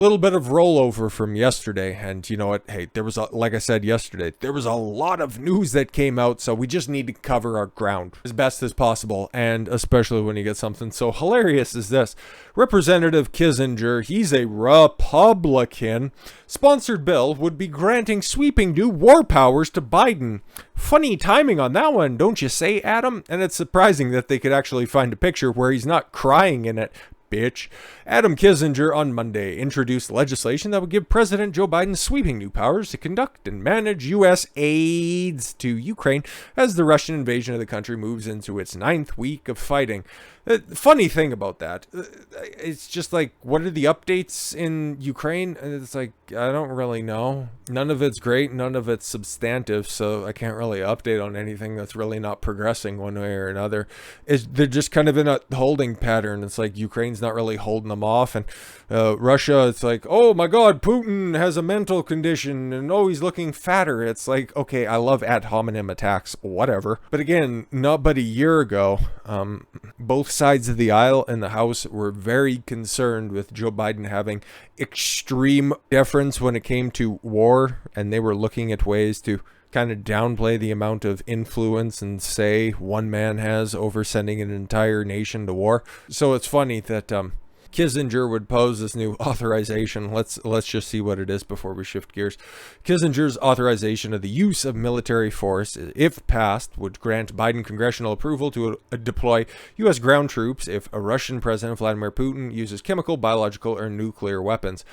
Little bit of rollover from yesterday, and you know what? Hey, like I said yesterday, there was a lot of news that came out, so we just need to cover our ground as best as possible, and especially when you get something so hilarious as this. Representative Kinzinger, he's a Republican, sponsored bill would be granting sweeping new war powers to Biden. Funny timing on that one, don't you say, Adam? And it's surprising that they could actually find a picture where he's not crying in it. Bitch. Adam Kinzinger on Monday introduced legislation that would give President Joe Biden sweeping new powers to conduct and manage U.S. aids to Ukraine as the Russian invasion of the country moves into its 9th week of fighting. The funny thing about that, it's just like, what are the updates in Ukraine? It's like, I don't really know. None of it's great, none of it's substantive, so I can't really update on anything that's really not progressing one way or another. They're just kind of in a holding pattern. It's like Ukraine's not really holding them off, and Russia, it's like, oh my god, Putin has a mental condition, and oh, he's looking fatter. It's like, okay, I love ad hominem attacks, whatever. But again, not but a year ago, both sides of the aisle in the House were very concerned with Joe Biden having extreme deference when it came to war, and they were looking at ways to kind of downplay the amount of influence and say one man has over sending an entire nation to war. So it's funny that Kinzinger would pose this new authorization. Let's just see what it is before we shift gears. Kinzinger's authorization of the use of military force, if passed, would grant Biden congressional approval to deploy U.S. ground troops if a Russian President Vladimir Putin uses chemical, biological, or nuclear weapons.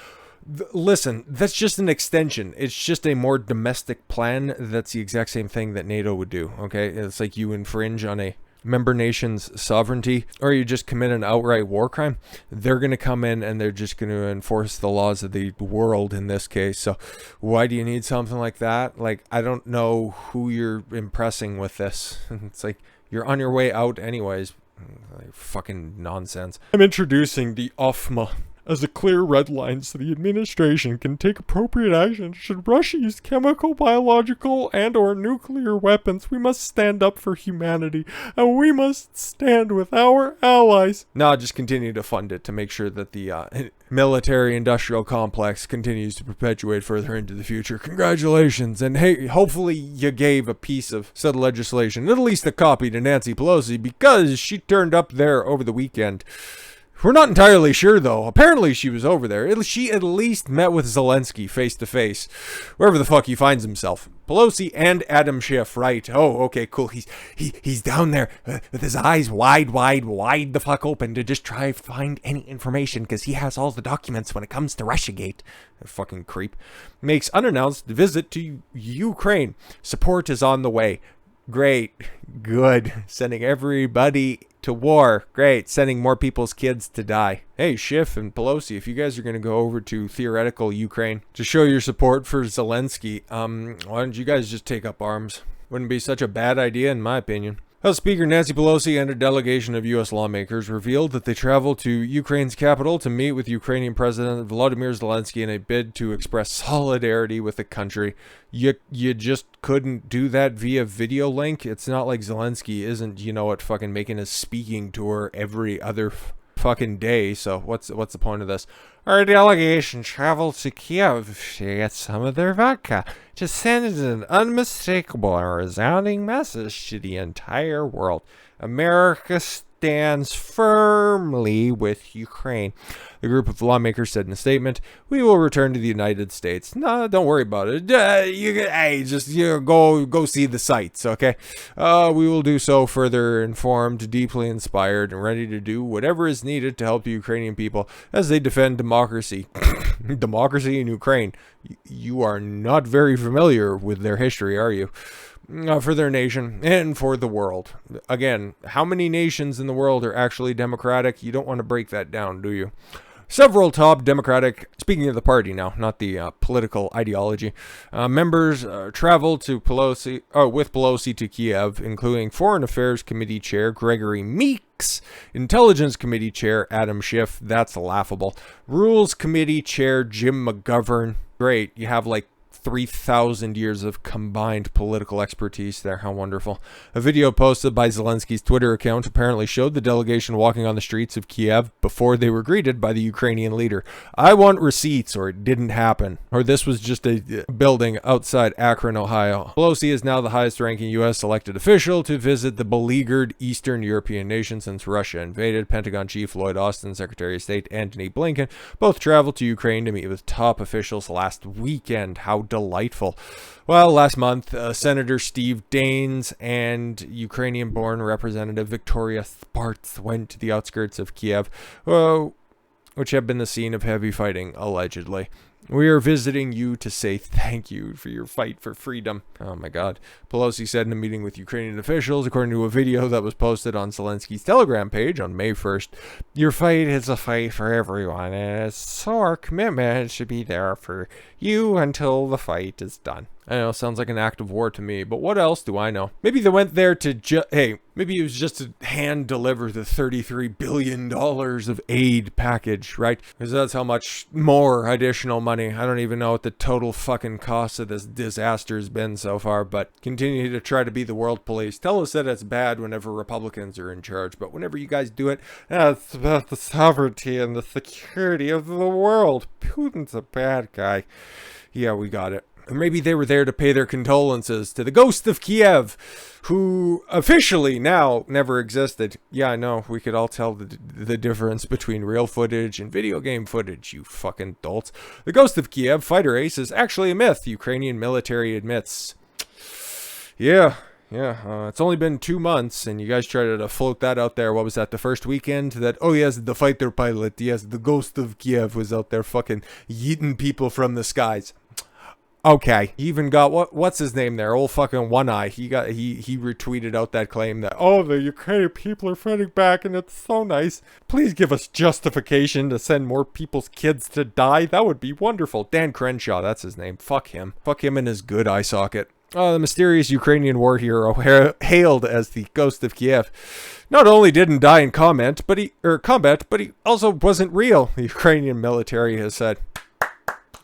Listen, that's just an extension. It's just a more domestic plan. That's the exact same thing that NATO would do, okay? It's like you infringe on a member nation's sovereignty, or you just commit an outright war crime. They're going to come in and they're just going to enforce the laws of the world in this case. So why do you need something like that? Like, I don't know who you're impressing with this. It's like, you're on your way out anyways. Like, fucking nonsense. I'm introducing the OFMA as a clear red line so the administration can take appropriate action should Russia use chemical, biological, and or nuclear weapons. We must stand up for humanity, and we must stand with our allies. No, just continue to fund it to make sure that the military-industrial complex continues to perpetuate further into the future. Congratulations, and hey, hopefully you gave a piece of said legislation, at least a copy, to Nancy Pelosi, because she turned up there over the weekend. We're not entirely sure, though. Apparently she was over there. She at least met with Zelensky face-to-face, wherever the fuck he finds himself. Pelosi and Adam Schiff, right. Oh, okay, cool. He's down there with his eyes wide the fuck open to just try to find any information, because he has all the documents when it comes to Russiagate. Fucking creep. Makes unannounced visit to Ukraine. Support is on the way. Great. Good. Sending everybody to war. Great. Sending more people's kids to die. Hey, Schiff and Pelosi, if you guys are going to go over to theoretical Ukraine to show your support for Zelensky, why don't you guys just take up arms? Wouldn't be such a bad idea, in my opinion. House Speaker Nancy Pelosi and a delegation of U.S. lawmakers revealed that they traveled to Ukraine's capital to meet with Ukrainian President Volodymyr Zelensky in a bid to express solidarity with the country. You just couldn't do that via video link? It's not like Zelensky isn't, you know what, fucking making a speaking tour every other fucking day, so what's the point of this? Our delegation traveled to Kyiv to get some of their vodka to send an unmistakable and resounding message to the entire world. America stands firmly with Ukraine. The group of lawmakers said in a statement, "We will return to the United States." No, don't worry about it. Go see the sights, okay? We will do so further informed, deeply inspired, and ready to do whatever is needed to help the Ukrainian people as they defend democracy. Democracy in Ukraine. You are not very familiar with their history, are you? For their nation and for the world. Again, how many nations in the world are actually democratic? You don't want to break that down, do you? Several top Democratic, speaking of the party now, not the political ideology, members traveled to with Pelosi to Kyiv, including Foreign Affairs Committee Chair Gregory Meeks, Intelligence Committee Chair Adam Schiff, that's laughable, Rules Committee Chair Jim McGovern. Great, you have like 3,000 years of combined political expertise there. How wonderful. A video posted by Zelensky's Twitter account apparently showed the delegation walking on the streets of Kyiv before they were greeted by the Ukrainian leader. I want receipts, or it didn't happen, or this was just a building outside Akron, Ohio. Pelosi is now the highest-ranking U.S. elected official to visit the beleaguered Eastern European nation since Russia invaded. Pentagon Chief Lloyd Austin, Secretary of State Antony Blinken both traveled to Ukraine to meet with top officials last weekend. How delightful. Well, last month, Senator Steve Daines and Ukrainian-born Representative Victoria Sparts went to the outskirts of Kyiv, which have been the scene of heavy fighting, allegedly. We are visiting you to say thank you for your fight for freedom. Oh my God. Pelosi said in a meeting with Ukrainian officials, according to a video that was posted on Zelensky's Telegram page on May 1st, your fight is a fight for everyone, and so our commitment should be there for you until the fight is done. I know, sounds like an act of war to me, but what else do I know? Maybe they went there to maybe it was just to hand deliver the $33 billion of aid package, right? Because that's how much more additional money. I don't even know what the total fucking cost of this disaster has been so far, but continue to try to be the world police. Tell us that it's bad whenever Republicans are in charge, but whenever you guys do it, it's about the sovereignty and the security of the world. Putin's a bad guy. Yeah, we got it. Or maybe they were there to pay their condolences to the ghost of Kyiv, who officially now never existed. Yeah, I know, we could all tell the difference between real footage and video game footage, you fucking dolts. The ghost of Kyiv, fighter ace, is actually a myth, Ukrainian military admits. Yeah, it's only been 2 months, and you guys tried to float that out there. What was that, the first weekend? That, oh yes, the fighter pilot, yes, the ghost of Kyiv was out there fucking yeeting people from the skies. Okay, he even got what's his name there, old fucking One Eye. He retweeted out that claim that, oh, the Ukrainian people are fighting back and it's so nice. Please give us justification to send more people's kids to die. That would be wonderful. Dan Crenshaw, that's his name. Fuck him. Fuck him and his good eye socket. The mysterious Ukrainian war hero hailed as the ghost of Kyiv not only didn't die in combat, but he also wasn't real, the Ukrainian military has said.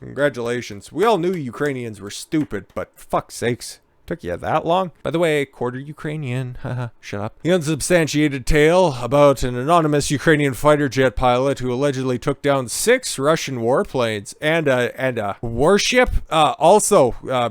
Congratulations. We all knew Ukrainians were stupid, but fuck's sakes. Took you that long? By the way, quarter Ukrainian. Haha, shut up. The unsubstantiated tale about an anonymous Ukrainian fighter jet pilot who allegedly took down 6 Russian warplanes and a warship.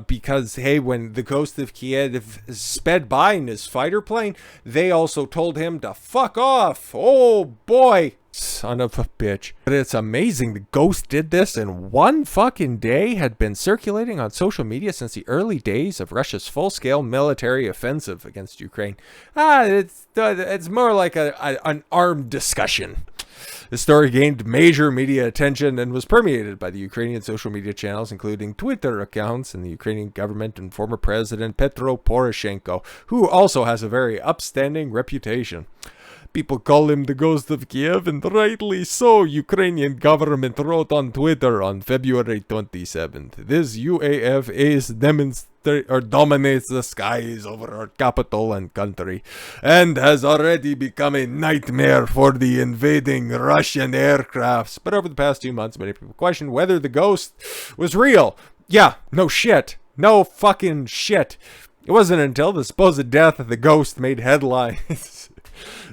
Because, hey, when the ghost of Kyiv sped by in his fighter plane, they also told him to fuck off. Oh, boy. Son of a bitch. But it's amazing the ghost did this in 1 fucking day, had been circulating on social media since the early days of Russia's full-scale military offensive against Ukraine. It's more like an armed discussion. The story gained major media attention and was permeated by the Ukrainian social media channels, including Twitter accounts and the Ukrainian government and former President Petro Poroshenko, who also has a very upstanding reputation. People call him the ghost of Kyiv, and rightly so, Ukrainian government wrote on Twitter on February 27th. This UAF ace dominates the skies over our capital and country, and has already become a nightmare for the invading Russian aircrafts. But over the past 2 months, many people questioned whether the ghost was real. Yeah, no shit. No fucking shit. It wasn't until the supposed death of the ghost made headlines.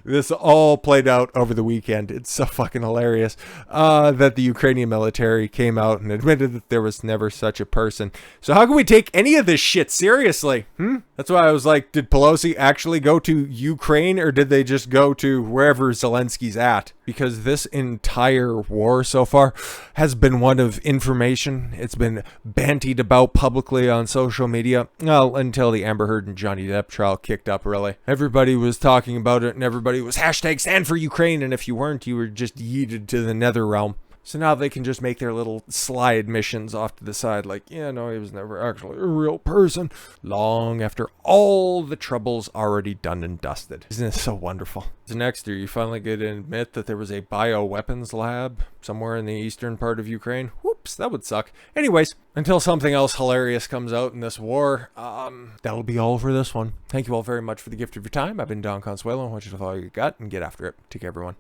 This all played out over the weekend. It's so fucking hilarious that the Ukrainian military came out and admitted that there was never such a person. So how can we take any of this shit seriously? That's why I was like, did Pelosi actually go to Ukraine, or did they just go to wherever Zelensky's at? Because this entire war so far has been one of information. It's been bantied about publicly on social media. Well, until the Amber Heard and Johnny Depp trial kicked up, really. Everybody was talking about it, and everybody was #stand for Ukraine, and if you weren't, you were just yeeted to the nether realm. So now they can just make their little sly admissions off to the side, like, yeah, no, he was never actually a real person, long after all the trouble's already done and dusted. Isn't it so wonderful? So next, are you finally going to admit that there was a bioweapons lab somewhere in the eastern part of Ukraine? Whoops, that would suck. Anyways, until something else hilarious comes out in this war, that'll be all for this one. Thank you all very much for the gift of your time. I've been Don Consuelo. I want you to follow your gut and get after it. Take care, everyone.